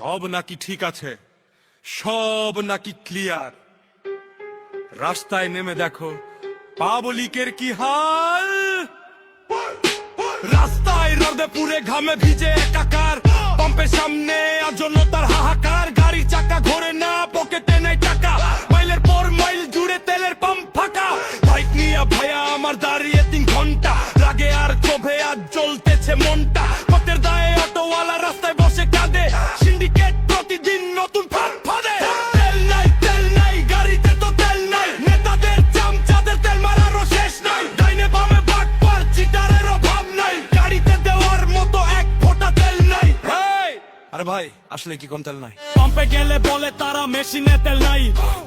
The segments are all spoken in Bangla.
সব নাকি ঠিক আছে, সব নাকি ক্লিয়ার। রাস্তায় নেমে দেখো পাবলিকের কি হাল। রাস্তায় রোদে পুরে ঘামে ভিজে একাকার, পাম্পের সামনে জনতার হাহাকার। গাড়ির চাকা ঘোরে না, পকেটে নেই টাকা, মাইলের পর মাইল জুড়ে তেলের পাম্প ফাঁকা। বাইক নিয়ে ভাইয়া আমার দাঁড়িয়ে 3 ঘন্টা, রাগে আর ক্ষোভে আজ জ্বলতেছে মনটা। পথের দায়ে অটোওয়ালা রাস্তায় বসে কাঁদে, সিন্ডিকেট প্রতিদিন নতুন ফাঁদ ফাঁদে। তেল নাই, তেল নাই, গাড়িতে তো তেল নাই, নেতাদের চামচাদের তেল মারারও শেষ নাই। ডাইনে বামে বাটপার চিটারের অভাব নাই, গাড়িতে দেওয়ার মতো এক ফোঁটা তেল নাই। আরে ভাই, আসলে কি কোন তেল নাই? পাম্পে গেলে বলে তারা মেশিনে তেল নাই,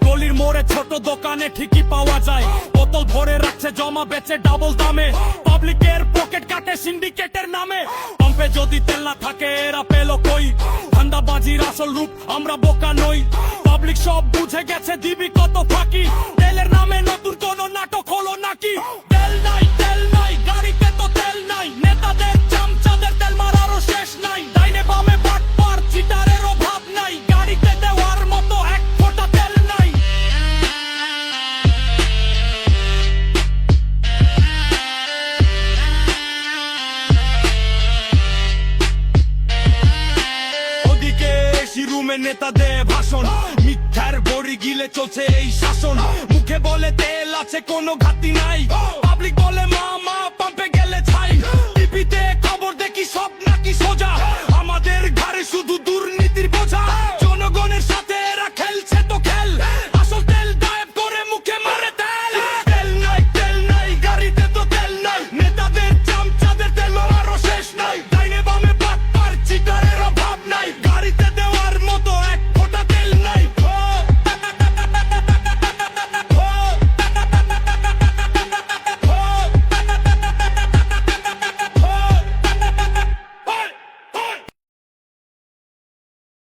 গলির মোড়ে ছোট দোকানে ঠিকই পাওয়া যায়। বোতল ভরে রাখছে জমা বেচে ডাবল দামে, পাবলিকের পকেট কাটে সিন্ডিকেটের নামে। পাম্পে যদি তেল না থাকে এরা পেলো কই? ধান্দাবাজির আসল রূপ আমরা বোকা নই, পাবলিক সব বুঝে গেছে দিবি কত ফাঁকি। তেলের নামে নতুন কোন নাটক হলো নাকি? তেল নাই, তেল নাই, গাড়িতে তো তেল নাই, নেতাদের চামচাদের তেল মারারও শেষ নাই। ডাইনে বামে বাটপার চিটারের অভাব নাই, গাড়িতে দেওয়ার মতো এক ফোঁটা তেল নাই। ওদিকে এসি রুমে নেতাদের ভাষণ, মিথ্যার বড়ি গিলে চলছে এই শাসন। মুখে বলে তেল আছে কোনো ঘাটতি নাই, পাবলিক বলে মামা পাম্পে গেলে ছাই। টিভিতে খবর দেখি সব নাকি সোজা, আমাদের ঘরে শুধু দূর